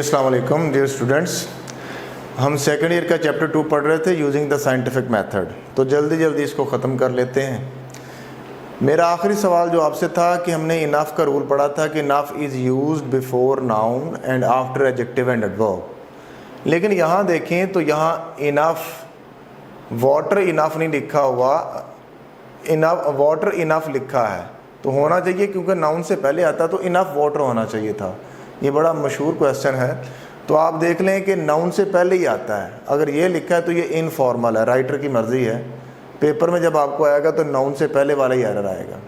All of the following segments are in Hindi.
अस्सलाम वालेकुम डियर स्टूडेंट्स। हम सेकेंड ईयर का चैप्टर 2 पढ़ रहे थे यूजिंग द साइंटिफिक मेथड। तो जल्दी जल्दी इसको ख़त्म कर लेते हैं। मेरा आखिरी सवाल जो आपसे था कि हमने इनफ का रूल पढ़ा था कि enough is used before noun and after adjective and adverb. लेकिन यहाँ देखें तो यहाँ इनफ वाटर इनफ नहीं लिखा हुआ, इनफ वाटर इनफ लिखा है। तो होना चाहिए क्योंकि नाउन से पहले आता तो इनफ वाटर होना चाहिए था। ये बड़ा मशहूर क्वेश्चन है। तो आप देख लें कि नाउन से पहले ही आता है। अगर ये लिखा है तो ये इनफॉर्मल है, राइटर की मर्ज़ी है। पेपर में जब आपको आएगा तो नाउन से पहले वाला ही एरर आएगा।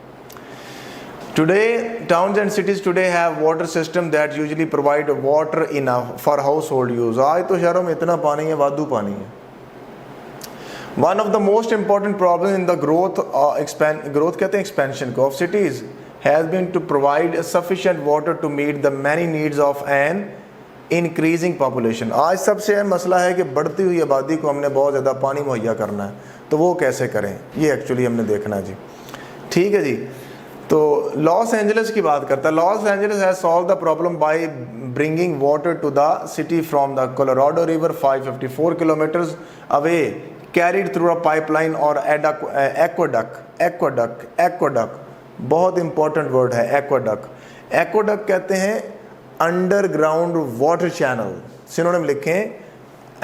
Today towns and cities today have water system that usually provide water enough for house hold use. आज तो शहरों में इतना पानी है, वाधू पानी है। One of the most important problem in the growth कहते हैं एक्सपेंशन को of cities has been to provide sufficient water to meet the many needs of an increasing population। आज सबसे अहम मसला है कि बढ़ती हुई आबादी को हमने बहुत ज़्यादा पानी मुहैया करना है। तो वो कैसे करें, ये एक्चुअली हमने देखना है जी। ठीक है जी। तो लॉस एंजलिस की बात करता है। Los Angeles has solve the problem by bringing water to the city from the Colorado river 554 kilometres away, carried through a pipeline और एक्वाडक्ट। बहुत इंपॉर्टेंट वर्ड है एक्वाडक्ट। एक्वाडक्ट कहते हैं अंडरग्राउंड वाटर चैनल। सिनोनिम लिखें,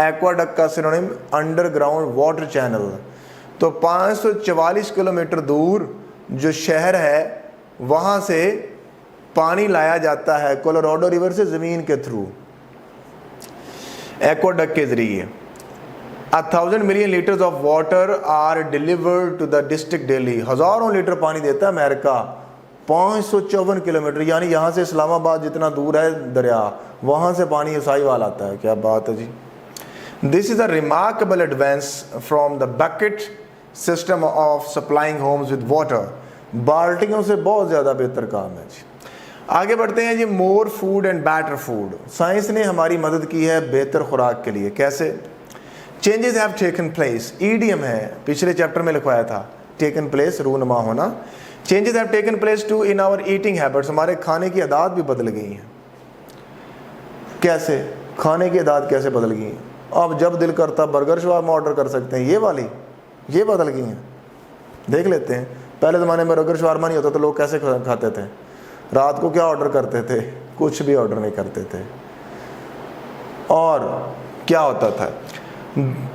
एक्वाडक्ट का सिनोनिम अंडरग्राउंड वाटर चैनल। तो 544 किलोमीटर दूर जो शहर है वहाँ से पानी लाया जाता है कोलोराडो रिवर से ज़मीन के थ्रू एक्वाडक्ट के ज़रिए। 1,000 million litres of water are delivered to the district daily. हज़ारों लीटर पानी देता है अमेरिका। 554 किलोमीटर, यानी यहाँ से इस्लामाबाद जितना दूर है दरिया, वहाँ से पानी साहिवाल आता है। क्या बात है जी। This is a remarkable advance from the bucket system of supplying homes with water. बाल्टियों से बहुत ज़्यादा बेहतर काम है जी। आगे बढ़ते हैं जी। More food and better food. Science ने हमारी मदद की है बेहतर खुराक के लिए। कैसे? Changes have taken place, EDM है, पिछले चैप्टर में लिखवाया था। टेकन प्लेस रूनुमा होना। Changes have taken place to in our eating habits. हमारे खाने की आदत भी बदल गई हैं। कैसे? खाने की आदत कैसे बदल गई? अब जब दिल करता बर्गर शवारमा ऑर्डर कर सकते हैं, ये बदल गई हैं। देख लेते हैं। पहले ज़माने में बर्गर शवारमा नहीं होता तो लोग कैसे खाते थे? रात को क्या ऑर्डर करते थे? कुछ भी ऑर्डर नहीं करते थे। और क्या होता था?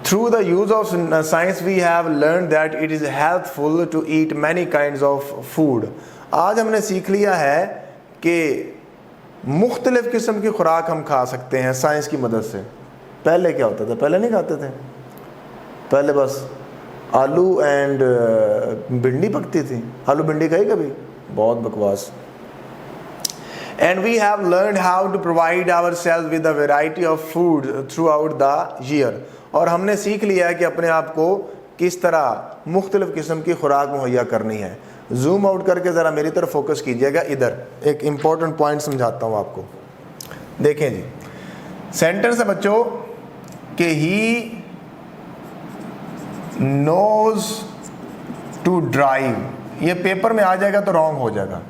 Through the use of science we have learned that it is healthful to eat many kinds of food। आज हमने सीख लिया है कि मुख्तलिफ किस्म की खुराक हम खा सकते हैं साइंस की मदद से। पहले क्या होता था? पहले नहीं खाते थे। पहले बस आलू एंड भिंडी पकती थी। आलू भिंडी खाई कभी? बहुत बकवास। And we have learned how to provide ourselves with a variety of food throughout the year। और हमने सीख लिया है कि अपने आप को किस तरह मुख्तलिफ किस्म की खुराक मुहैया करनी है। जूम आउट करके ज़रा मेरी तरफ फोकस कीजिएगा। इधर एक इम्पॉर्टेंट पॉइंट समझाता हूँ आपको। देखें जी, सेंटेंस है बच्चों कि ही नोज टू ड्राइव। ये पेपर में आ जाएगा तो रॉन्ग हो जाएगा।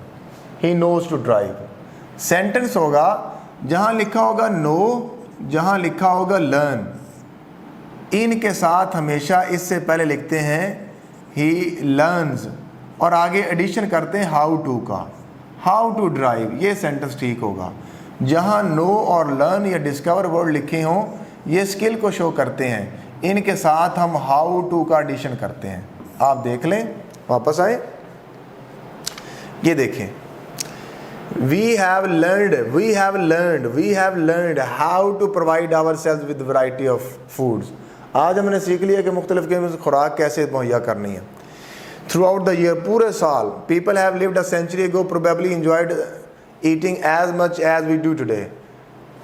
He knows to drive. Sentence होगा जहाँ लिखा होगा नो, जहाँ लिखा होगा लर्न। इनके साथ हमेशा इससे पहले लिखते हैं ही लर्न्स और आगे एडिशन करते हैं हाउ टू का। हाउ टू ड्राइव, ये सेंटेंस ठीक होगा। जहाँ नो और लर्न या डिस्कवर वर्ड लिखे हों ये स्किल को शो करते हैं। इनके साथ हम हाउ टू का एडिशन करते हैं। आप देख लें, वापस आए, ये देखें। We have learned how to provide ourselves with variety of foods। आज हमने सीख लिया कि मुख्तलिफ किस्म की खुराक कैसे मुहैया करनी है। Throughout the year, पूरे साल, people have lived a century ago probably enjoyed eating as much as we do today।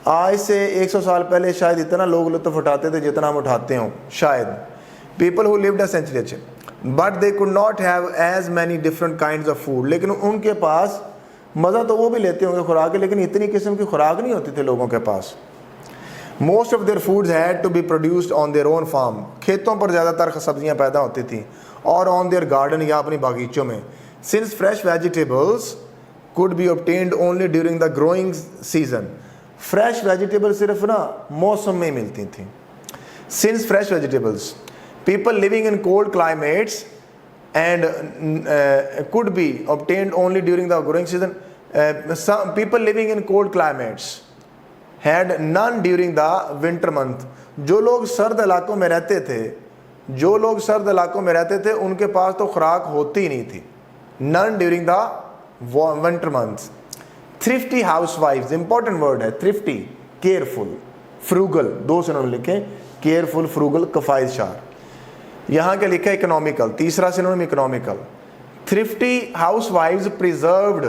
आज से 100 साल पहले शायद इतना लोग लुत्फ़ उठाते थे जितना हम उठाते हों शायद। People who lived a century अच्छे, but they could not have as many different kinds of food। लेकिन उनके पास मज़ा तो वो भी लेते होंगे खुराक, लेकिन इतनी किस्म की खुराक नहीं होती थी लोगों के पास। Most of their foods had to be produced on their own farm. खेतों पर ज़्यादातर सब्जियां पैदा होती थी और ऑन देयर गार्डन या अपनी बागीचों में। Since fresh vegetables could be obtained only during the growing season। Fresh vegetable सिर्फ ना मौसम में ही मिलती थी। Since fresh vegetables people living in cold climates and could be obtained only during the growing season. Some people living in cold climates had none during the winter month. जो लोग सर्द इलाकों में रहते थे उनके पास तो खुराक होती ही नहीं थी। None during the winter months. Thrifty housewives, important word है thrifty, careful, frugal, दो सिनोनिम लिखें, careful, frugal, किफायतशार। यहाँ के लिखा इकोनॉमिकल, तीसरा synonym economical. Thrifty housewives preserved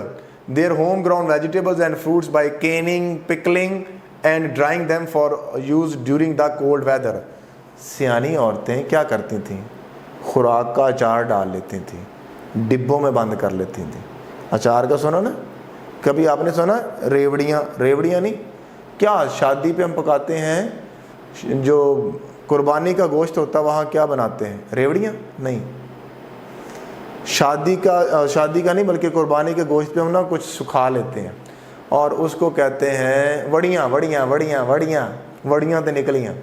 their home ground vegetables and fruits by canning, pickling and drying them for use during the cold weather. सियानी औरतें क्या करती थीं? खुराक का अचार डाल लेती थीं, डिब्बों में बंद कर लेती थीं। अचार का सुना ना? कभी आपने सुना रेवड़ियाँ? रेवड़ियाँ नहीं, क्या शादी पे हम पकाते हैं, जो कुर्बानी का गोश्त होता है वहाँ क्या बनाते हैं? रेवड़ियाँ? नहीं, शादी का नहीं बल्कि कुर्बानी के गोश्त पे हम ना कुछ सुखा लेते हैं और उसको कहते हैं वड़ियाँ। वड़ियाँ वड़ियाँ वड़ियाँ वड़ियाँ तो निकलियाँ।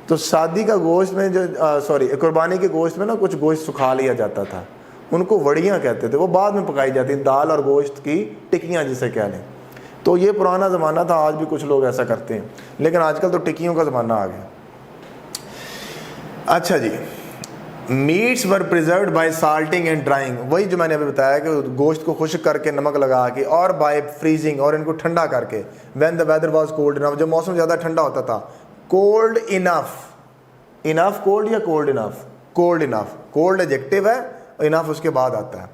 तो शादी का गोश्त में जो कुर्बानी के गोश्त में ना कुछ गोश्त सुखा लिया जाता था, उनको वड़ियाँ कहते थे। वो बाद में पकाई जाती, दाल और गोश्त की टिक्कियाँ जिसे कह लें। तो ये पुराना ज़माना था, आज भी कुछ लोग ऐसा करते हैं, लेकिन आजकल तो टिक्कियों का ज़माना आ गया। अच्छा जी, meats were preserved by salting and drying, वही जो मैंने अभी बताया कि गोश्त को खुश्क करके नमक लगा के, और बाय फ्रीजिंग, और इनको ठंडा करके। When the weather was cold enough, जब मौसम ज़्यादा ठंडा होता था। कोल्ड इनफ, इनफ कोल्ड या cold enough? Cold enough, cold adjective है, इनफ उसके बाद आता है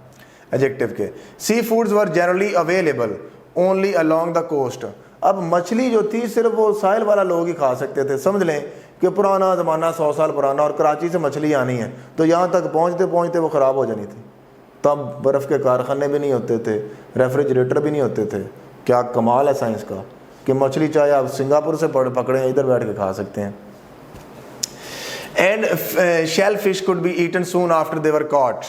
एडजेक्टिव के। Sea foods were generally available only along the coast. अब मछली जो थी सिर्फ वो साहिल वाला लोग ही खा सकते थे। समझ लें कि पुराना ज़माना 100 साल पुराना, और कराची से मछली आनी है तो यहाँ तक पहुँचते पहुँचते वो ख़राब हो जानी थी। तब बर्फ़ के कारखाने भी नहीं होते थे, रेफ्रिजरेटर भी नहीं होते थे। क्या कमाल है साइंस का कि मछली चाहे आप सिंगापुर से पकड़ें, इधर बैठ के खा सकते हैं। And shell fish could be eaten soon after they were caught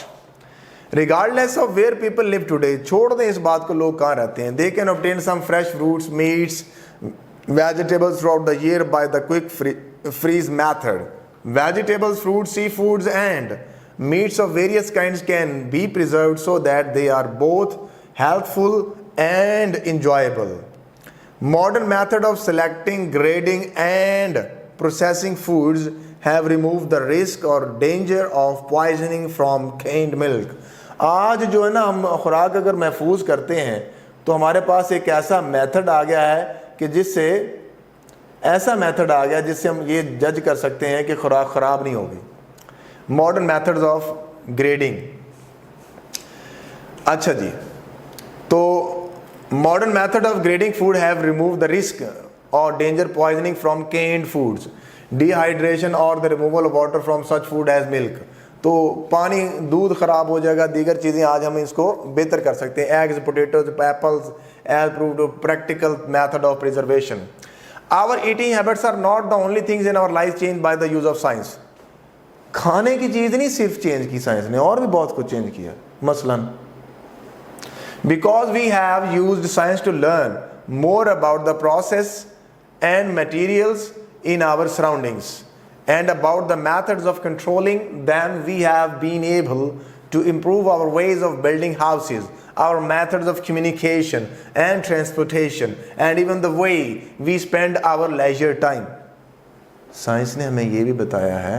regardless of where people live today. छोड़ दें इस बात को लोग कहाँ रहते हैं। They can obtain some fresh fruits, meats, vegetables throughout the year by the quick freeze method. Vegetables, fruits, seafoods and meats of various kinds can be preserved so that they are both healthful and enjoyable. Modern method of selecting, grading and processing foods have removed the risk or danger of poisoning from canned milk. आज जो है ना, हम खुराक अगर महफूज करते हैं तो हमारे पास एक ऐसा मेथड आ गया है कि जिससे हम ये जज कर सकते हैं कि खुराक ख़राब नहीं होगी। Modern methods of grading. अच्छा जी, तो modern method of grading food have remove the risk और danger poisoning from canned foods, dehydration और the removal of water from such food as milk. तो पानी, दूध ख़राब हो जाएगा, दीगर चीज़ें आज हम इसको बेहतर कर सकते हैं। Eggs, potatoes, apples as proved a practical method of preservation. Our eating habits are not the only things in our lives changed by the use of science. खाने की चीज़ नहीं सिर्फ चेंज की साइंस ने, और भी बहुत कुछ चेंज किया। मसलन because we have used science to learn more about the process and materials in our surroundings and about the methods of controlling them, we have been able to improve our ways of building houses, our methods of communication and transportation, and even the way we spend our leisure time. Science ने हमें ये भी बताया है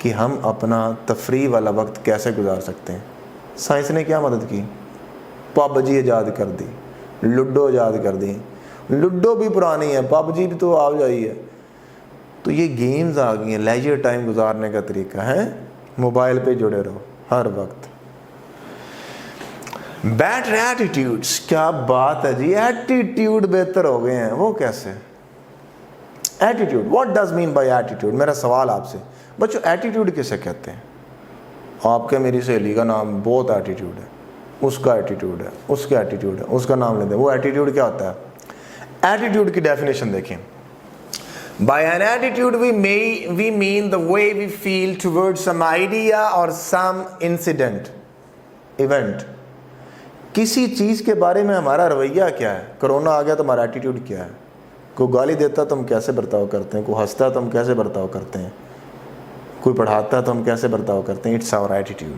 कि हम अपना तफरीह वाला वक्त कैसे गुजार सकते हैं। साइंस ने क्या मदद की? पबजी ईजाद कर दी, लूडो ईजाद कर दी। लूडो भी पुरानी है, पबजी भी तो आ जाई है। तो ये गेम्स आ गई हैं, लेजर टाइम गुजारने का तरीका है। मोबाइल पे जुड़े रहो हर वक्त। बेटर एटीट्यूड्स, क्या बात है जी, एटीट्यूड बेहतर हो गए हैं। वो कैसे? Attitude, what does mean by attitude? मेरा सवाल आपसे बच्चों, एटीट्यूड किसे कहते हैं? आपके मेरी सहेली का नाम बहुत एटीट्यूड है, उसका एटीट्यूड है, उसका एटीट्यूड है, उसका नाम लेते हैं। वो एटीट्यूड क्या होता है? एटीट्यूड की डेफिनेशन देखें। By an attitude we mean the way we feel towards some idea or some incident, event. किसी चीज़ के बारे में हमारा रवैया क्या है? कोरोना आ गया तो हमारा एटीट्यूड क्या है? कोई गाली देता तो हम कैसे बर्ताव करते हैं, कोई हंसता है तो हम कैसे बर्ताव करते हैं, कोई पढ़ाता है तो हम कैसे बर्ताव करते हैं. It's our attitude.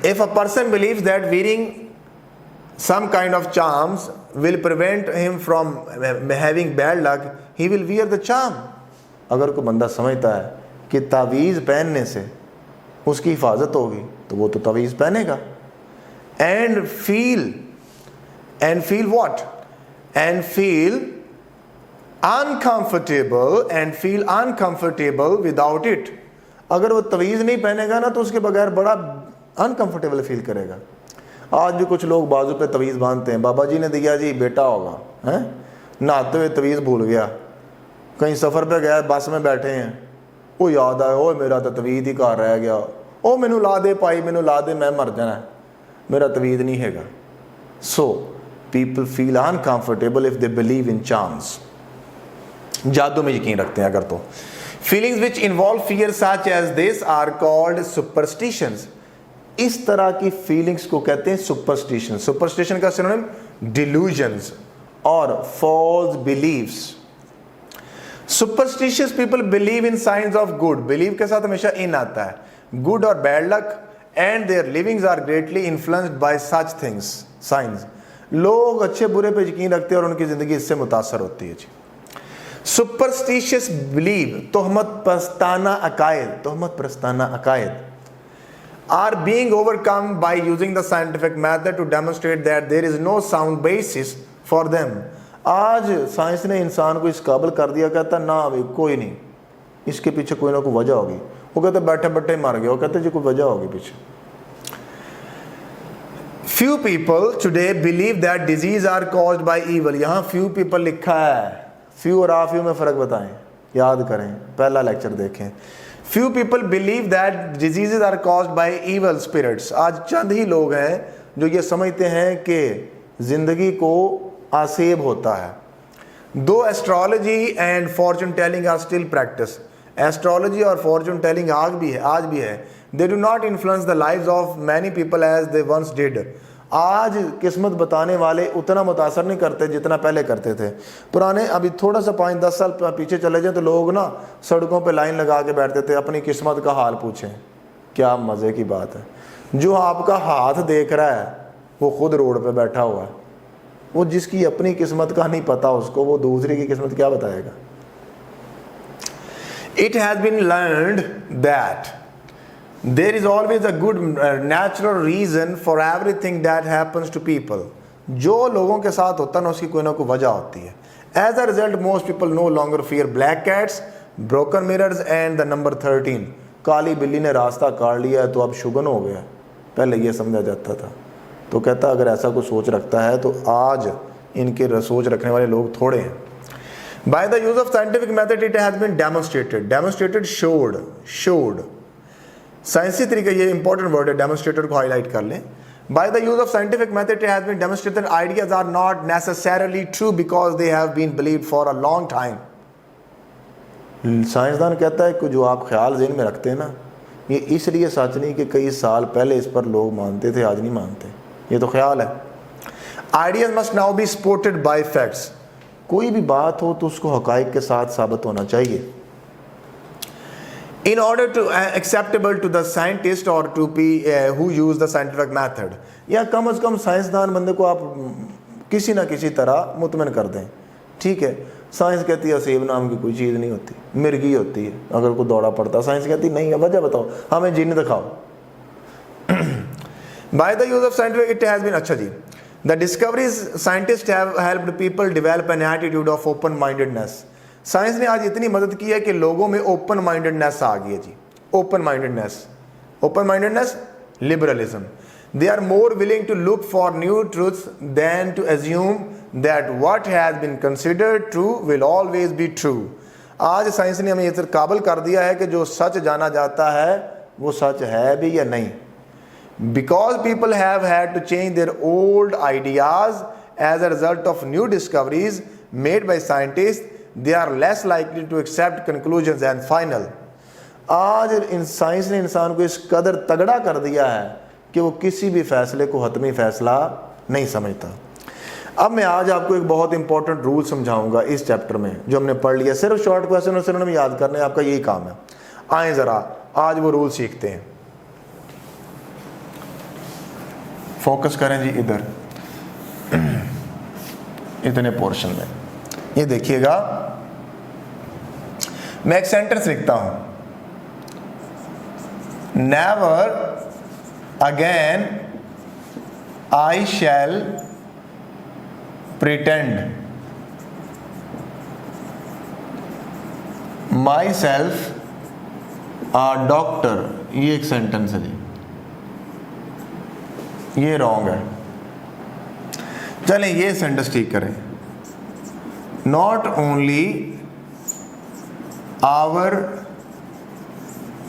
If a person believes that wearing some kind of charms will prevent him from having bad luck, he will wear the charm. अगर कोई बंदा समझता है कि तावीज़ पहनने से उसकी हिफाजत होगी तो वो तो तावीज़ पहनेगा. and feel what? and feel uncomfortable without it. अगर वो तवीज़ नहीं पहनेगा ना तो उसके बगैर बड़ा अनकंफर्टेबल फील करेगा. आज भी कुछ लोग बाजू पे तवीज़ बांधते हैं, बाबा जी ने दिया जी बेटा होगा, हैं नहाते हुए तवीज़ भूल गया, कहीं सफ़र पे गया बस में बैठे हैं, वो याद आया ओ मेरा तो तवीज़ ही घर रह गया, ओ मैनू ला दे पाई, मैनू ला दे, मैं मर जाना, मेरा तवीज़ नहीं हैगा. So people feel uncomfortable if they believe in charms. जादू में यकीन रखते हैं अगर तो. Feelings which involve fear such as this are called superstitions. इस तरह की फीलिंग्स को कहते हैं सुपरस्टिशन. सुपरस्टिशन का सिनोनिम डिल्यूजन्स और false beliefs. Superstitious people believe in science of good. Believe के साथ हमेशा इन आता है, गुड और bad luck, and their livings are greatly influenced bye such things, science. लोग अच्छे बुरे पे यकीन रखते हैं और उनकी ज़िंदगी इससे मुतासर होती है. सुपरस्टिशियस बिलीव, तोहमत प्रस्ताना अकायद are being overcome by using the scientific method to demonstrate that there is no sound basis for them. आज साइंस ने इंसान को इस काबिल कर दिया, कहता ना भाई कोई नहीं, इसके पीछे कोई ना कोई वजह होगी. वो कहते बैठे बैठे मर गया, वो कहते जी कोई वजह होगी पीछे. Few people today believe that disease are caused by evil. यहाँ few people लिखा है, few और few में फ़र्क बताएं, याद करें, पहला लेक्चर देखें. Few people believe that diseases are caused by evil spirits. आज चंद ही लोग हैं जो ये समझते हैं कि ज़िंदगी को आसेब होता है. Though astrology and fortune telling are still practiced. Astrology और फॉर्चून टेलिंग आज भी है. They do not influence the lives of many people as they once did. आज किस्मत बताने वाले उतना मुतासर नहीं करते जितना पहले करते थे. पुराने अभी थोड़ा सा 5-10 साल पीछे चले जाएं तो लोग ना सड़कों पे लाइन लगा के बैठते थे, अपनी किस्मत का हाल पूछें. क्या मज़े की बात है, जो आपका हाथ देख रहा है वो खुद रोड पे बैठा हुआ है. वो जिसकी अपनी किस्मत का नहीं पता उसको वो दूसरे की किस्मत क्या बताएगा. It has been learned that there is always a good natural reason for everything that happens to people. जो लोगों के साथ होता है ना उसकी कोई ना कोई वजह होती है. As a result, most people no longer fear black cats, broken mirrors and the number 13. काली बिल्ली ने रास्ता काट लिया है तो अब शुगन हो गया, पहले ये समझा जाता था. तो कहता अगर ऐसा कोई सोच रखता है तो आज इनके सोच रखने वाले लोग थोड़े हैं. By the use of scientific method it has been demonstrated, showed. साइंसी तरीके, ये इंपॉर्टेंट वर्ड है, डेमोन्स्ट्रेटेड को हाईलाइट कर लें. By the use of scientific method it has been demonstrated ideas are not necessarily true because they have been believed for a long time. साइंसदान कहता है कि जो आप ख्याल ज़हन में रखते हैं ना ये इसलिए सच नहीं कि कई साल पहले इस पर लोग मानते थे, आज नहीं मानते, ये तो ख्याल है. Ideas must now be supported by facts. कोई भी बात हो तो उसको हक़ाइक़ के साथ साबित होना चाहिए. In order to acceptable to the scientist or to be who use the scientific method, या कम से कम साइंसदान बंदे को आप किसी ना किसी तरह मुतमिन कर दें. ठीक है, साइंस कहती है सेब नाम की कोई चीज़ नहीं होती, मिर्गी होती है अगर कोई दौड़ा पड़ता. साइंस कहती नहीं है, वजह बताओ, हमें जिन्न दिखाओ. By the use of scientific it has been, अच्छा जी, the discoveries scientists have helped people develop an attitude of open mindedness. Science ने आज इतनी मदद की है कि लोगों में ओपन माइंडेडनेस आ गई है जी. Open mindedness liberalism. They are more willing to look for new truths than to assume that what has been considered true will always be true. आज साइंस ने हमें ये काबिल कर दिया है कि जो सच जाना जाता है वो सच है भी या नहीं. Because people have had to change their old ideas as a result of new discoveries made by scientists, they are less likely to accept conclusions and final. आज इन साइंस ने इंसान को इस कदर तगड़ा कर दिया है कि वो किसी भी फैसले को हतमी फैसला नहीं समझता. अब मैं आज आपको एक बहुत इंपॉर्टेंट रूल समझाऊंगा इस चैप्टर में जो हमने पढ़ लिया। सिर्फ शॉर्ट क्वेश्चन और सिर्फ में याद करने, आपका यही काम है। आए ज़रा आज वो रूल सीखते हैं। फोकस करें जी इधर, इतने पोर्शन में। ये देखिएगा, मैं एक सेंटेंस लिखता हूं, never again I shall pretend myself a doctor. ये एक सेंटेंस है जी, ये रॉन्ग है। चलें ये सेंटेंस ठीक करें। Not only our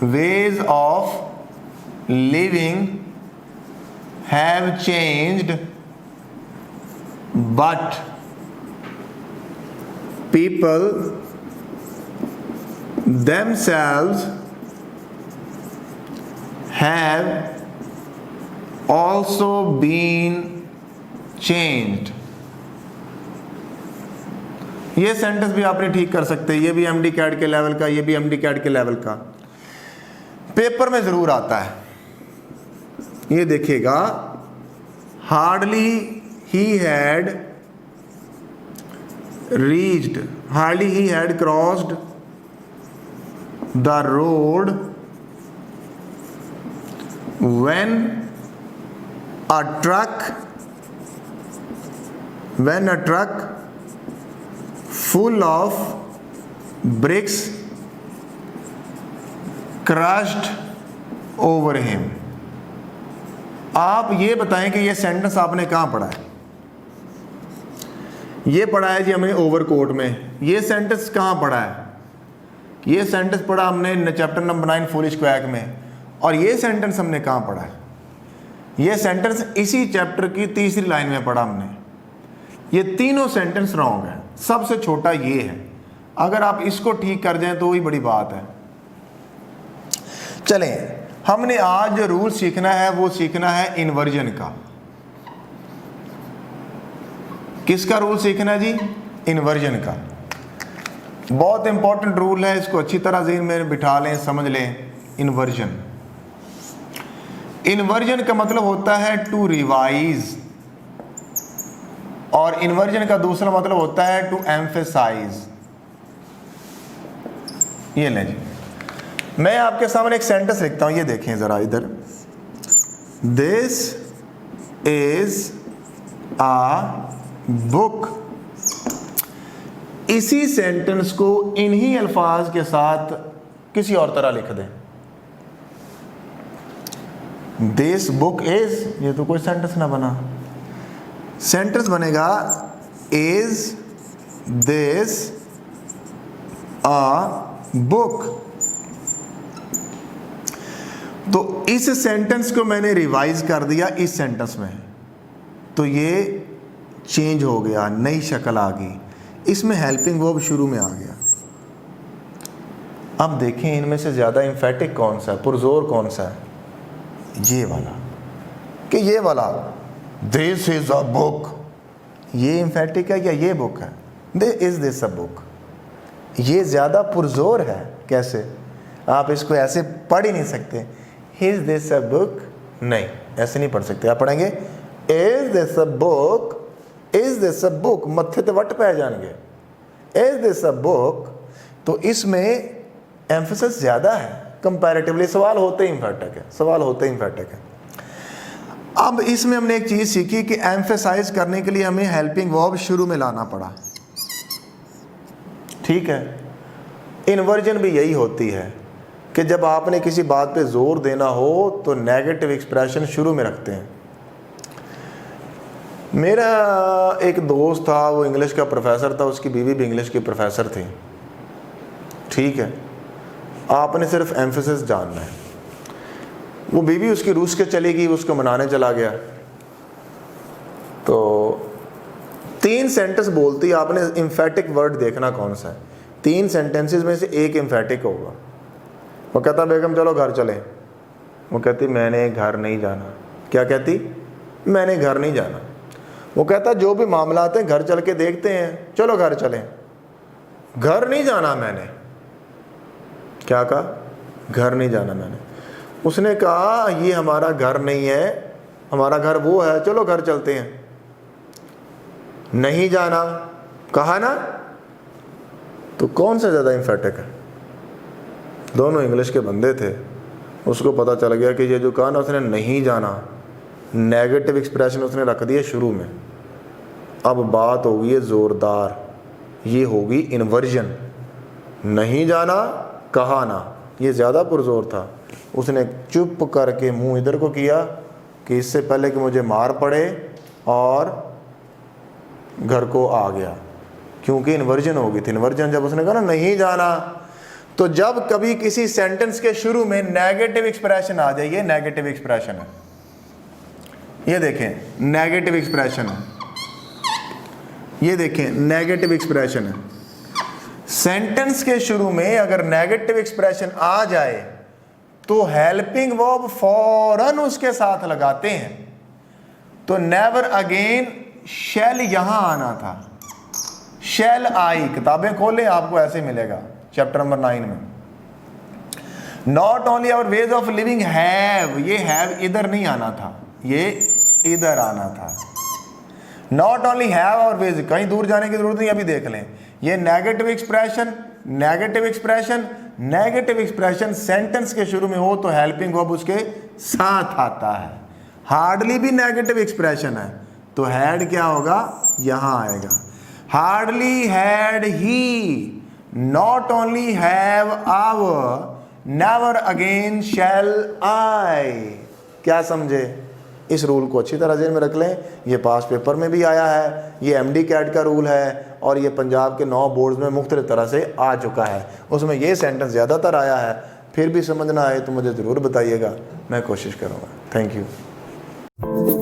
ways of living have changed but people themselves have also been changed। ये सेंटेंस भी आपने ठीक कर सकते हैं। ये भी एमडी कैट के लेवल का, ये भी एमडी कैट के लेवल का, पेपर में जरूर आता है। ये देखिएगा, hardly he had reached, hardly he had crossed the road when a truck full of bricks crashed over him। आप ये बताएं कि ये सेंटेंस आपने कहाँ पढ़ा है? ये पढ़ा है जी हमने ओवरकोट में। ये सेंटेंस कहाँ पढ़ा है? ये सेंटेंस पढ़ा हमने चैप्टर नंबर 9 फूलिश क्वैक में। और ये सेंटेंस हमने कहाँ पढ़ा है? ये सेंटेंस इसी चैप्टर की तीसरी लाइन में पढ़ा हमने। ये तीनों सेंटेंस रॉन्ग है। सबसे छोटा ये है, अगर आप इसको ठीक कर जाएं तो वही बड़ी बात है। चलें, हमने आज जो रूल सीखना है वो सीखना है इन्वर्जन का। किसका रूल सीखना है जी? इन्वर्जन का। बहुत इंपॉर्टेंट रूल है, इसको अच्छी तरह ज़हन में बिठा लें, समझ लें। इन्वर्जन, इन्वर्जन का मतलब होता है टू रिवाइज, और इन्वर्जन का दूसरा मतलब होता है टू एम्फेसाइज। ये लें जी, मैं आपके सामने एक सेंटेंस लिखता हूं, ये देखें ज़रा इधर। This is a book. इसी सेंटेंस को इन्हीं अल्फाज के साथ किसी और तरह लिख दें। दिस बुक इज, ये तो कोई सेंटेंस ना बना। सेंटेंस बनेगा इज दिस आ बुक। तो इस सेंटेंस को मैंने रिवाइज कर दिया इस सेंटेंस में, तो ये चेंज हो गया, नई शक्ल आ गई। इसमें हेल्पिंग वर्ब शुरू में आ गया। अब देखें इनमें से ज़्यादा एम्फेटिक कौन सा है, पुरजोर कौन सा है? ये वाला, कि ये वाला दिस इज अ बुक, ये एम्फेटिक है या ये बुक है? इज दिस अ बुक, ये ज़्यादा पुरजोर है। कैसे? आप इसको ऐसे पढ़ ही नहीं सकते, इज दिस अ बुक, नहीं ऐसे नहीं पढ़ सकते। आप पढ़ेंगे is this a book, is this a book, मत्थे ते वट पै जाएंगे। इज दिस अ बुक, तो इसमें एम्फेसिस ज़्यादा है कंपैरेटिवली। सवाल होते ही एम्फेटिक है, सवाल होते ही एम्फेटिक है। अब इसमें हमने एक चीज़ सीखी कि एम्फेसाइज करने के लिए हमें हेल्पिंग वर्ब शुरू में लाना पड़ा। ठीक है, इन्वर्जन भी यही होती है कि जब आपने किसी बात पे जोर देना हो तो नेगेटिव एक्सप्रेशन शुरू में रखते हैं। मेरा एक दोस्त था, वो इंग्लिश का प्रोफेसर था, उसकी बीवी भी इंग्लिश की प्रोफेसर थी। ठीक है, आपने सिर्फ एम्फेसिस जानना है। वो बीवी उसकी रूस के चली गई, उसको मनाने चला गया, तो 3 सेंटेंस बोलती, आपने एम्फेटिक वर्ड देखना कौन सा है। 3 सेंटेंसेस में से एक एम्फेटिक होगा। वो कहता बेगम चलो घर चलें, वो कहती मैंने घर नहीं जाना। क्या कहती? मैंने घर नहीं जाना। वो कहता है जो भी मामला आते हैं घर चल के देखते हैं। चलो घर चलें। घर नहीं जाना मैंने। क्या कहा? घर नहीं जाना मैंने। उसने कहा ये हमारा घर नहीं है, हमारा घर वो है, चलो घर चलते हैं। नहीं जाना कहा ना, तो कौन सा ज़्यादा इम्फेटिक है? दोनों इंग्लिश के बंदे थे। उसको पता चल गया कि ये जो कहा ना उसने नहीं जाना, नेगेटिव एक्सप्रेशन उसने रख दिया शुरू में। अब बात होगी है ज़ोरदार, ये होगी इन्वर्जन। नहीं जाना कहा ना, ये ज़्यादा पुरजोर था। उसने चुप करके मुंह इधर को किया कि इससे पहले कि मुझे मार पड़े, और घर को आ गया, क्योंकि इन्वर्जन हो गई थी। इन्वर्जन जब उसने कहा ना नहीं जाना, तो जब कभी किसी सेंटेंस के शुरू में नेगेटिव एक्सप्रेशन आ जाए, ये नेगेटिव एक्सप्रेशन है, ये देखें नेगेटिव एक्सप्रेशन है, ये देखें नेगेटिव एक्सप्रेशन है। सेंटेंस के शुरू में अगर नेगेटिव एक्सप्रेशन आ जाए तो हेल्पिंग वर्ब फौरन उसके साथ लगाते हैं। तो नेवर अगेन शैल यहां आना था, शैल आई। किताबें खोलें आपको ऐसे मिलेगा चैप्टर नंबर 9 में। Not only our ways of living have, ये हैव इधर नहीं आना था, ये इधर आना था। Not only have our ways, कहीं दूर जाने की जरूरत नहीं, अभी देख लें। ये negative expression, negative expression, negative expression sentence के शुरू में हो तो हेल्पिंग वर्ब उसके साथ आता है। हार्डली भी नेगेटिव एक्सप्रेशन है तो हैड क्या होगा? यहां आएगा। Hardly had he, not only have our, never again shall I. क्या समझे? इस रूल को अच्छी तरह जेल में रख लें। ये पास पेपर में भी आया है, ये MD कैट का रूल है, और ये पंजाब के 9 बोर्ड्स में मुख्तलिफ तरह से आ चुका है। उसमें ये सेंटेंस ज़्यादातर आया है। फिर भी समझ ना आए तो मुझे ज़रूर बताइएगा, मैं कोशिश करूँगा। Thank you.